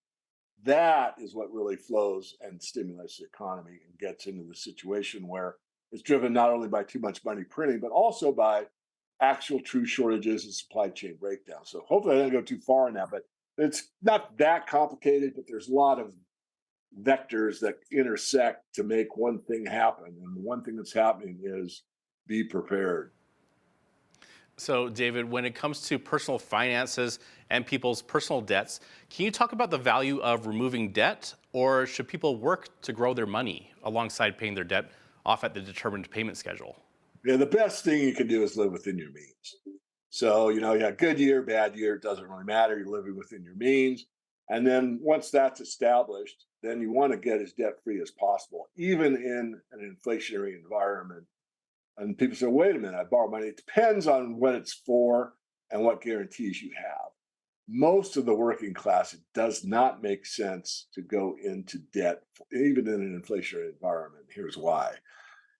that is what really flows and stimulates the economy and gets into the situation where it's driven not only by too much money printing, but also by actual true shortages and supply chain breakdown. So hopefully I didn't go too far in that, but it's not that complicated, but there's a lot of vectors that intersect to make one thing happen. And the one thing that's happening is be prepared. So, David, when it comes to personal finances and people's personal debts, can you talk about the value of removing debt, or should people work to grow their money alongside paying their debt off at the determined payment schedule? Yeah, the best thing you can do is live within your means. So, you got good year, bad year, it doesn't really matter. You're living within your means. And then once that's established, then you want to get as debt free as possible, even in an inflationary environment. And people say, wait a minute, I borrow money. It depends on what it's for and what guarantees you have. Most of the working class, it does not make sense to go into debt, even in an inflationary environment. Here's why.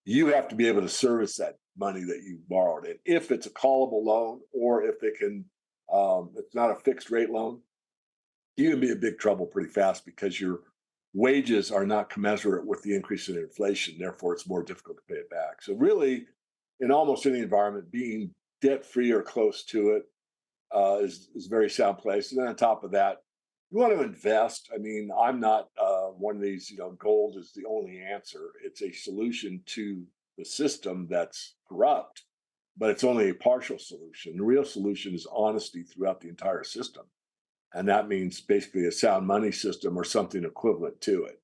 You have to be able to service that money that you borrowed. And if it's a callable loan, or if it can, it's not a fixed rate loan, you can be in big trouble pretty fast because your wages are not commensurate with the increase in inflation. Therefore, it's more difficult to pay it back. So really, in almost any environment, being debt-free or close to it is a very sound place. And then on top of that, you want to invest. I mean, I'm not one of these, gold is the only answer. It's a solution to the system that's corrupt, but it's only a partial solution. The real solution is honesty throughout the entire system. And that means basically a sound money system or something equivalent to it.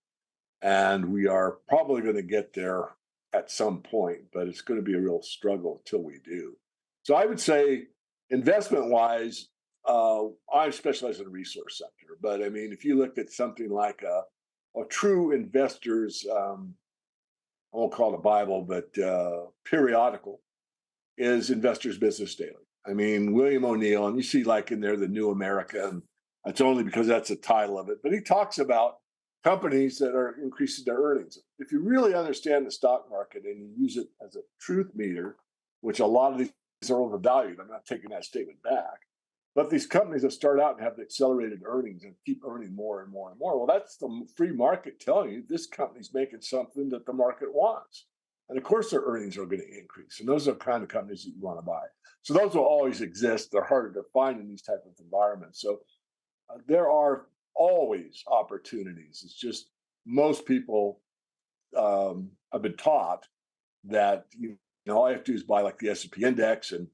And we are probably going to get there at some point, but it's going to be a real struggle until we do. So I would say investment-wise, I specialize in the resource sector. But I mean, if you look at something like a true investor's, I won't call it a Bible, but periodical, is Investor's Business Daily. I mean, William O'Neill, and you see like in there, the New America, and it's only because that's the title of it, but he talks about companies that are increasing their earnings. If you really understand the stock market and you use it as a truth meter, which a lot of these are overvalued, I'm not taking that statement back, but these companies that start out and have the accelerated earnings and keep earning more and more and more, well, that's the free market telling you this company's making something that the market wants. And of course, their earnings are going to increase. And those are the kind of companies that you want to buy. So those will always exist. They're harder to find in these type of environments. So there are always opportunities. It's just most people have been taught that all you have to do is buy like the S&P index and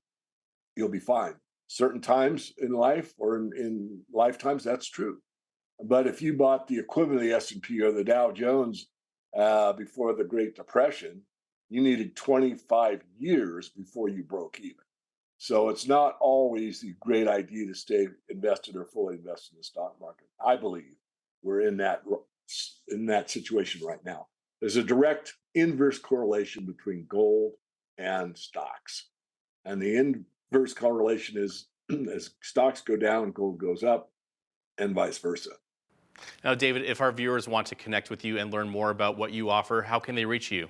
you'll be fine. Certain times in life or in lifetimes, that's true. But if you bought the equivalent of the S&P or the Dow Jones before the Great Depression, you needed 25 years before you broke even. So it's not always the great idea to stay invested or fully invested in the stock market. I believe we're in that situation right now. There's a direct inverse correlation between gold and stocks. And the inverse correlation is as stocks go down, gold goes up, and vice versa. Now, David, if our viewers want to connect with you and learn more about what you offer, how can they reach you?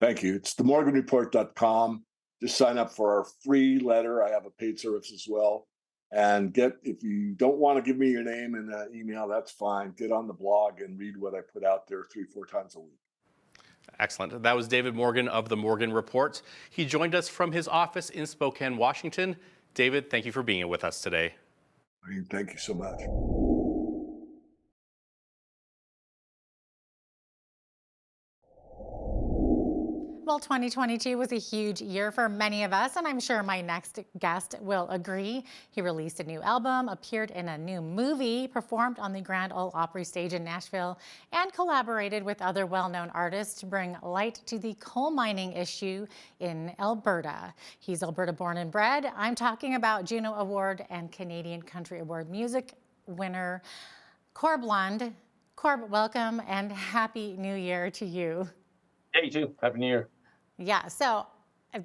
Thank you. It's themorganreport.com. Just sign up for our free letter. I have a paid service as well. And if you don't want to give me your name and email, that's fine. Get on the blog and read what I put out there 3-4 times a week. Excellent. That was David Morgan of The Morgan Report. He joined us from his office in Spokane, Washington. David, thank you for being with us today. Thank you so much. Well, 2022 was a huge year for many of us, and I'm sure my next guest will agree. He released a new album, appeared in a new movie, performed on the Grand Ole Opry stage in Nashville, and collaborated with other well-known artists to bring light to the coal mining issue in Alberta. He's Alberta born and bred. I'm talking about Juno Award and Canadian Country Award music winner Corb Lund. Corb, welcome and Happy New Year to you. Hey, you too. Happy New Year. Yeah, so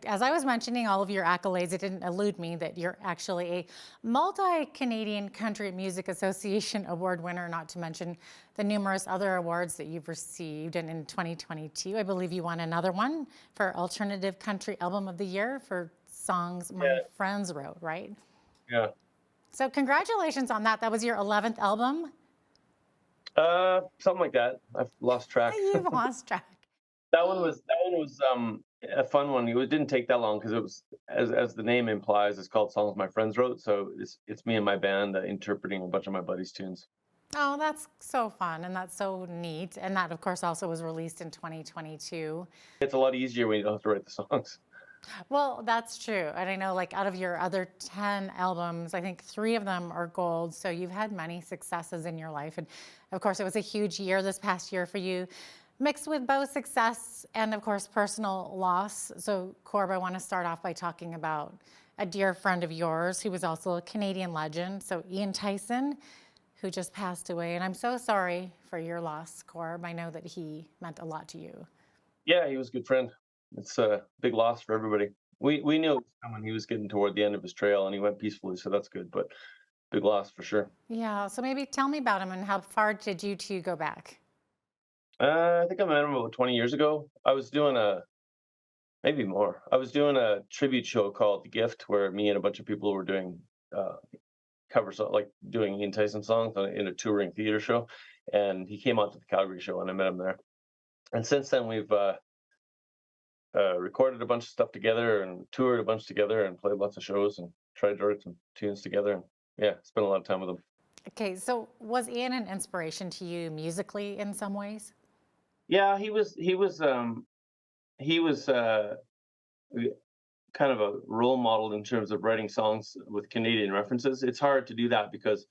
as I was mentioning all of your accolades, it didn't elude me that you're actually a multi-Canadian Country Music Association award winner, not to mention the numerous other awards that you've received. And in 2022, I believe you won another one for Alternative Country Album of the Year for songs my friends wrote, right? Yeah. So congratulations on that. That was your 11th album? Something like that. I've lost track. You've lost track. That one was a fun one. It didn't take that long because it was, as the name implies, it's called Songs My Friends Wrote. So it's me and my band interpreting a bunch of my buddies' tunes. Oh, that's so fun and that's so neat. And that, of course, also was released in 2022. It's a lot easier when you don't have to write the songs. Well, that's true. And I know, like, out of your other 10 albums, I think 3 of them are gold. So you've had many successes in your life. And of course, it was a huge year this past year for you, mixed with both success and, of course, personal loss. So, Corb, I want to start off by talking about a dear friend of yours who was also a Canadian legend. So Ian Tyson, who just passed away. And I'm so sorry for your loss, Corb. I know that he meant a lot to you. Yeah, he was a good friend. It's a big loss for everybody. We knew it was coming. He was getting toward the end of his trail, and he went peacefully, so that's good. But big loss for sure. Yeah, so maybe tell me about him and how far did you two go back? I think I met him about 20 years ago. I was doing maybe more. I was doing a tribute show called The Gift, where me and a bunch of people were doing cover song, like doing Ian Tyson songs in a touring theater show. And he came out to the Calgary show, and I met him there. And since then, we've recorded a bunch of stuff together and toured a bunch together and played lots of shows and tried to write some tunes together. And yeah, spent a lot of time with him. Okay, so was Ian an inspiration to you musically in some ways? Yeah, he was kind of a role model in terms of writing songs with Canadian references. It's hard to do that because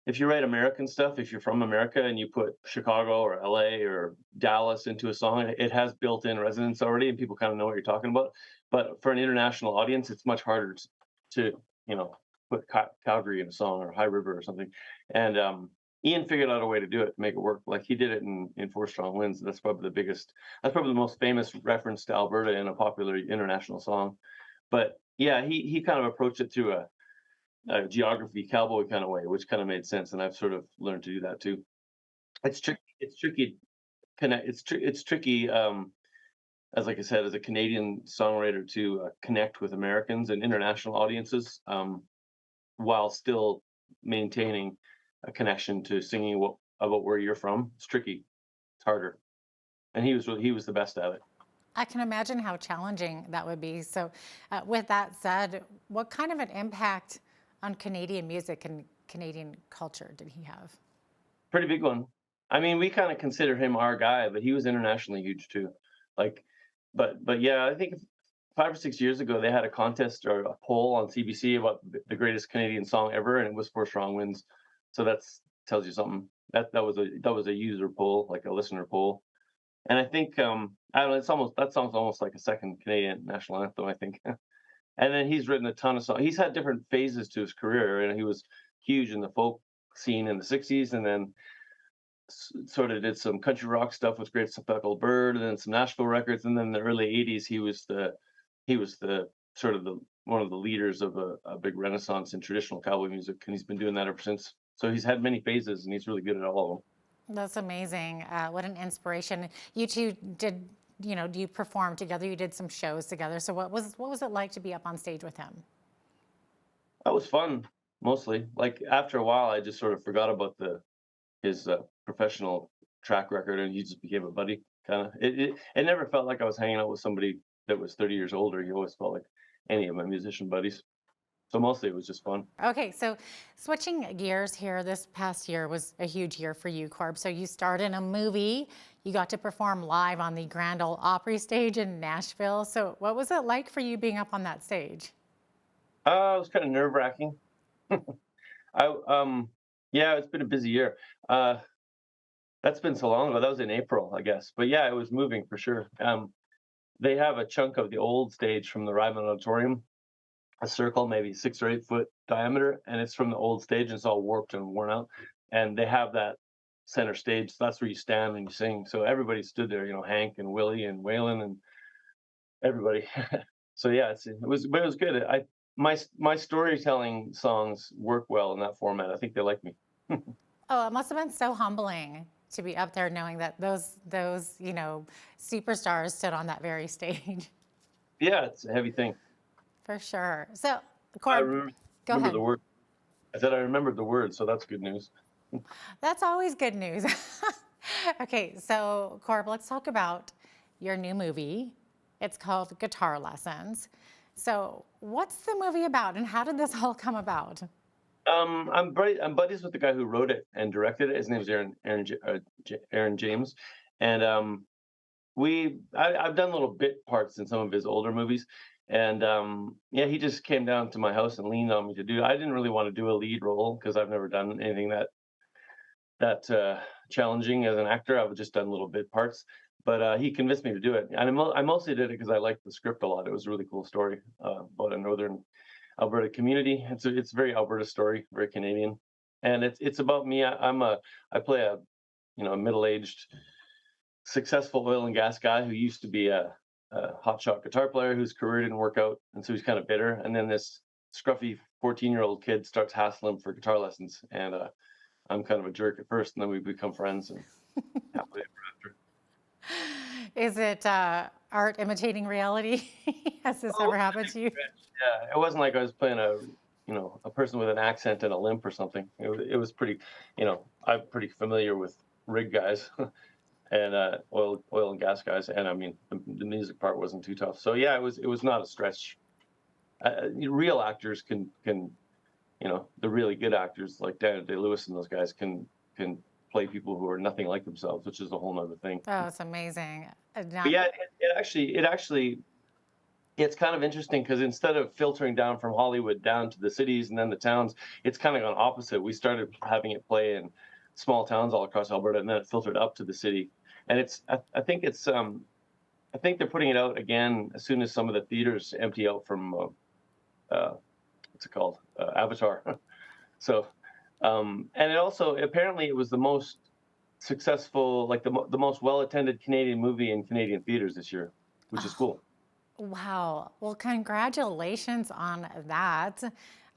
if you write American stuff, if you're from America and you put Chicago or LA or Dallas into a song, it has built-in resonance already and people kind of know what you're talking about. But for an international audience, it's much harder to put Calgary in a song or High River or something. And Ian figured out a way to do it, to make it work. Like he did it in Four Strong Winds. That's probably the most famous reference to Alberta in a popular international song. But yeah, he kind of approached it through a geography cowboy kind of way, which kind of made sense. And I've sort of learned to do that too. It's tricky. It's tricky. It's tricky. As like I said, as a Canadian songwriter, to connect with Americans and international audiences, while still maintaining a connection to singing about where you're from. It's tricky. It's harder. And he was the best at it. I can imagine how challenging that would be. So with that said, what kind of an impact on Canadian music and Canadian culture did he have? Pretty big one. I mean, we kind of consider him our guy, but he was internationally huge too. But yeah, I think 5 or 6 years ago, they had a contest or a poll on CBC about the greatest Canadian song ever, and it was Four Strong Winds. So that tells you something. That was a user poll, like a listener poll. And I think I don't know. That song's almost like a second Canadian national anthem, I think. And then he's written a ton of songs. He's had different phases to his career, and he was huge in the folk scene in the '60s, and then sort of did some country rock stuff with Great Speckled Bird, and then some Nashville records. And then in the early '80s, he was the sort of one of the leaders of a big renaissance in traditional cowboy music, and he's been doing that ever since. So he's had many phases, and he's really good at all of them. That's amazing. What an inspiration. You two did, you performed together, you did some shows together. So what was it like to be up on stage with him? That was fun, mostly. Like after a while, I just sort of forgot about his professional track record, and he just became a buddy, kind of. It never felt like I was hanging out with somebody that was 30 years older. He always felt like any of my musician buddies. So mostly it was just fun. Okay, so switching gears here, this past year was a huge year for you, Corb. So you starred in a movie, you got to perform live on the Grand Ole Opry stage in Nashville. So what was it like for you being up on that stage? It was kind of nerve-wracking. Yeah, it's been a busy year. That's been so long ago. That was in April, I guess. But yeah, it was moving for sure. They have a chunk of the old stage from the Ryman Auditorium, a circle, maybe 6 or 8 foot diameter, and it's from the old stage, and it's all warped and worn out. And they have that center stage, so that's where you stand and you sing. So everybody stood there, Hank and Willie and Waylon and everybody. So yeah, it was good. My storytelling songs work well in that format. I think they like me. Oh, it must have been so humbling to be up there knowing that those superstars stood on that very stage. Yeah, it's a heavy thing. For sure. So, Corb, go ahead. The word. I said I remembered the word, so that's good news. That's always good news. Okay, so Corb, let's talk about your new movie. It's called Guitar Lessons. So what's the movie about, and how did this all come about? I'm buddies with the guy who wrote it and directed it. His name's Aaron James, and I've done little bit parts in some of his older movies. And yeah, he just came down to my house and leaned on me to do. I didn't really want to do a lead role because I've never done anything that challenging as an actor. I've just done little bit parts. But he convinced me to do it. And I mostly did it because I liked the script a lot. It was a really cool story about a northern Alberta community. It's a very Alberta story, very Canadian. and it's about me. I play a a middle-aged, successful oil and gas guy who used to be a hotshot guitar player whose career didn't work out, and so he's kind of bitter. And then this scruffy 14-year-old kid starts hassling him for guitar lessons, and I'm kind of a jerk at first, and then we become friends, and happily ever after. Is it art imitating reality? Has this ever happened to you? Yeah, it wasn't like I was playing a person with an accent and a limp or something. It was pretty, I'm pretty familiar with rig guys and oil and gas guys, and I mean the music part wasn't too tough. So yeah, it was not a stretch. Real actors can the really good actors like Daniel Day-Lewis and those guys can play people who are nothing like themselves, which is a whole nother thing. Oh, it's amazing. But yeah, it actually it's kind of interesting because instead of filtering down from Hollywood down to the cities and then the towns, it's kind of gone opposite. We started having it play in small towns all across Alberta, and then it filtered up to the city. And I think they're putting it out again as soon as some of the theaters empty out from what's it called, Avatar. So, and it also apparently it was the most successful, like the most well-attended Canadian movie in Canadian theaters this year, which is cool. Wow. Well, congratulations on that.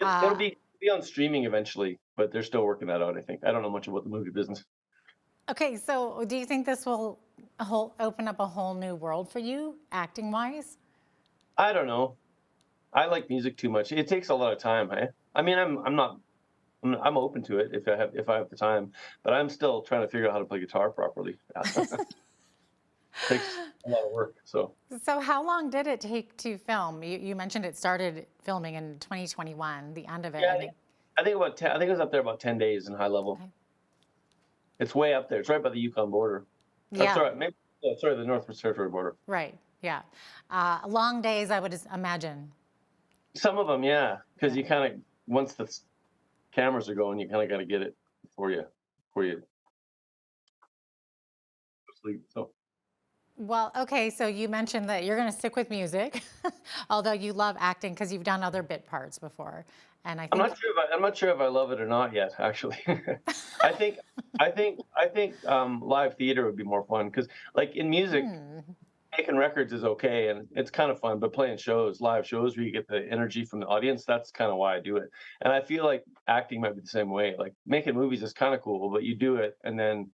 It'll be on streaming eventually, but they're still working that out, I think. I don't know much about the movie business. Okay, so do you think this will open up a whole new world for you, acting-wise? I don't know. I like music too much. It takes a lot of time, hey? I mean, I'm open to it if I have the time, but I'm still trying to figure out how to play guitar properly. Takes a lot of work. So how long did it take to film? You mentioned it started filming in 2021, the end of it. Yeah, I think it was up there about 10 days in high level. Okay. It's way up there. It's right by the Yukon border. Yeah. The Northwest Territory border. Right. Yeah. Long days, I would imagine. Some of them, yeah, because you kind of once the cameras are going, you kind of got to get it before you sleep. So. Well, okay, so you mentioned that you're going to stick with music, although you love acting because you've done other bit parts before. And I think I'm not sure if I love it or not yet. Actually, I think live theater would be more fun because, like in music, making records is okay and it's kind of fun, but playing live shows where you get the energy from the audience, that's kind of why I do it. And I feel like acting might be the same way. Like making movies is kind of cool, but you do it and then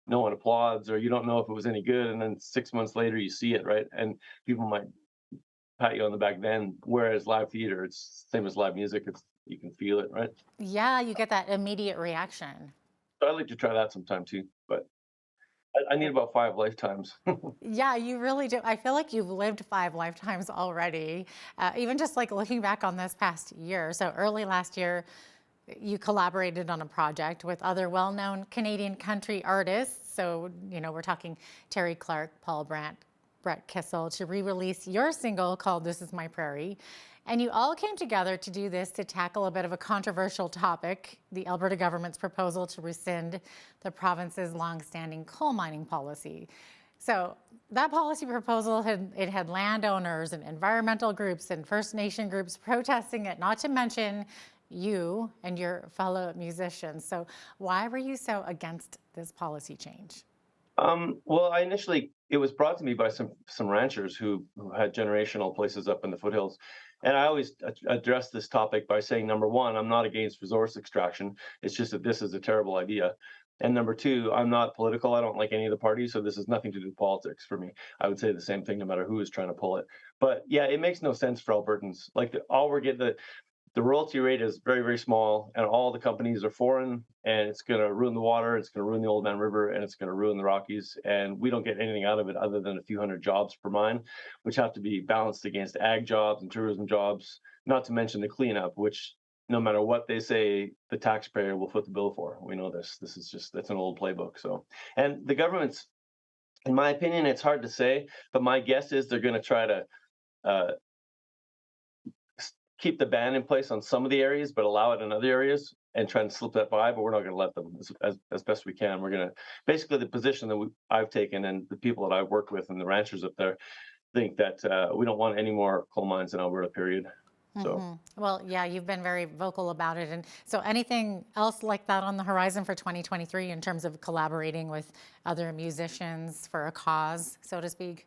no one applauds or you don't know if it was any good, and then 6 months later you see it, right? And people might pat you on the back then, whereas live theater, it's the same as live music. You can feel it, right? Yeah, you get that immediate reaction. So I'd like to try that sometime too, but I need about 5 lifetimes. Yeah, you really do. I feel like you've lived 5 lifetimes already, even just like looking back on this past year. So early last year, you collaborated on a project with other well-known Canadian country artists. So, we're talking Terry Clark, Paul Brandt, Brett Kissel, to re-release your single called This Is My Prairie. And you all came together to do this to tackle a bit of a controversial topic, the Alberta government's proposal to rescind the province's long-standing coal mining policy. So that policy proposal had landowners and environmental groups and First Nation groups protesting it, not to mention you and your fellow musicians. So why were you so against this policy change? Well, it was brought to me by some ranchers who had generational places up in the foothills. And I always address this topic by saying, number one, I'm not against resource extraction. It's just that this is a terrible idea. And number two, I'm not political. I don't like any of the parties. So this has nothing to do with politics for me. I would say the same thing no matter who is trying to pull it. But yeah, it makes no sense for Albertans. Like all we're getting, the royalty rate is very, very small, and all the companies are foreign, and it's going to ruin the water, it's going to ruin the Old Man River, and it's going to ruin the Rockies, and we don't get anything out of it other than a few hundred jobs per mine, which have to be balanced against ag jobs and tourism jobs, not to mention the cleanup, which no matter what they say, the taxpayer will foot the bill for. We know this. That's an old playbook. So, and the government's, in my opinion, it's hard to say, but my guess is they're going to try to keep the ban in place on some of the areas, but allow it in other areas and try and slip that by, but we're not going to let them as best we can. We're going to, basically the position that I've taken and the people that I've worked with and the ranchers up there think that we don't want any more coal mines in Alberta, period. So, Well, yeah, you've been very vocal about it. And so anything else like that on the horizon for 2023 in terms of collaborating with other musicians for a cause, so to speak?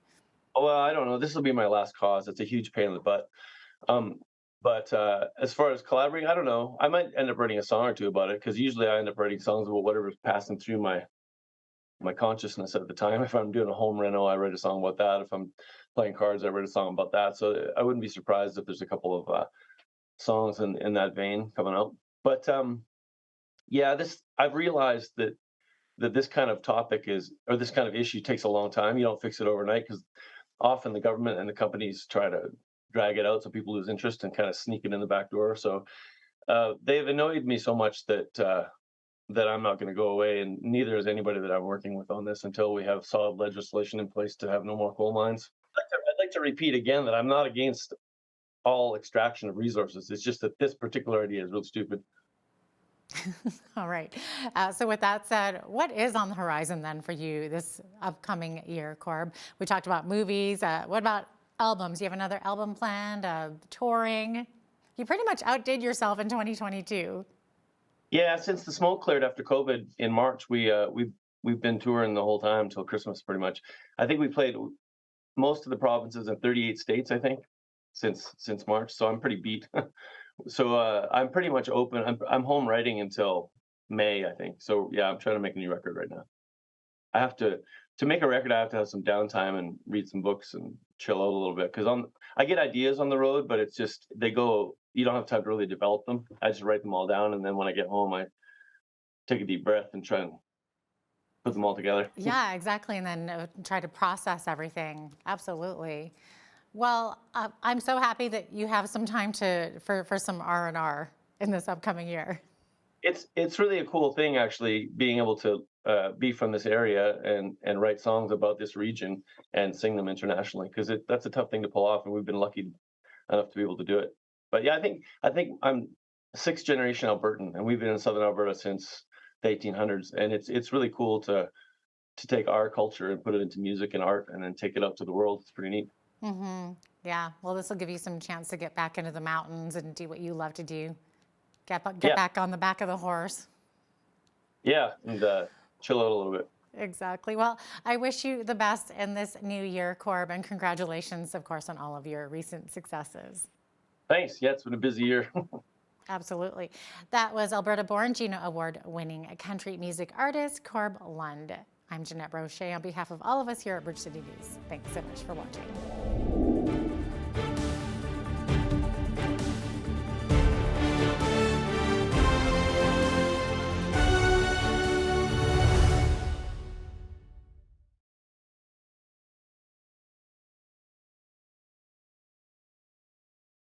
well, I don't know. This will be my last cause. It's a huge pain in the butt. Um, but as far as collaborating, I don't know. I might end up writing a song or two about it because usually I end up writing songs about whatever's passing through my consciousness at the time. If I'm doing a home reno, I write a song about that. If I'm playing cards, I write a song about that. So I wouldn't be surprised if there's a couple of songs in that vein coming out. But yeah, I've realized that this kind of topic or this kind of issue takes a long time. You don't fix it overnight because often the government and the companies try to drag it out so people lose interest and kind of sneak it in the back door. So they've annoyed me so much that I'm not going to go away, and neither is anybody that I'm working with on this until we have solid legislation in place to have no more coal mines. I'd like to repeat again that I'm not against all extraction of resources. It's just that this particular idea is real stupid. All right. So with that said, what is on the horizon then for you this upcoming year, Corb? We talked about movies. What about albums? You have another album planned, touring? You pretty much outdid yourself in 2022. Yeah, since the smoke cleared after COVID in March, we've been touring the whole time until Christmas, pretty much. I think we played most of the provinces in 38 states, I think, since March. So I'm pretty beat. So I'm pretty much open. I'm home writing until May, I think. So yeah, I'm trying to make a new record right now. I have to make a record. I have to have some downtime and read some books and chill out a little bit because I get ideas on the road, but it's just you don't have time to really develop them. I just write them all down, and then when I get home, I take a deep breath and try and put them all together. Yeah, exactly. And then try to process everything. Absolutely. Well, I'm so happy that you have some time for some R&R in this upcoming year. It's really a cool thing, actually, being able to be from this area and write songs about this region and sing them internationally, because that's a tough thing to pull off, and we've been lucky enough to be able to do it. But yeah, I think I'm sixth generation Albertan, and we've been in Southern Alberta since the 1800s, and it's really cool to take our culture and put it into music and art, and then take it out to the world. It's pretty neat. Yeah. Well, this will give you some chance to get back into the mountains and do what you love to do. Get back on the back of the horse. Yeah, and chill out a little bit. Exactly. Well, I wish you the best in this new year, Corb, and congratulations, of course, on all of your recent successes. Thanks. Yeah, it's been a busy year. Absolutely. That was Alberta-born Juno Award-winning country music artist Corb Lund. I'm Jeanette Brochet on behalf of all of us here at Bridge City News. Thanks so much for watching.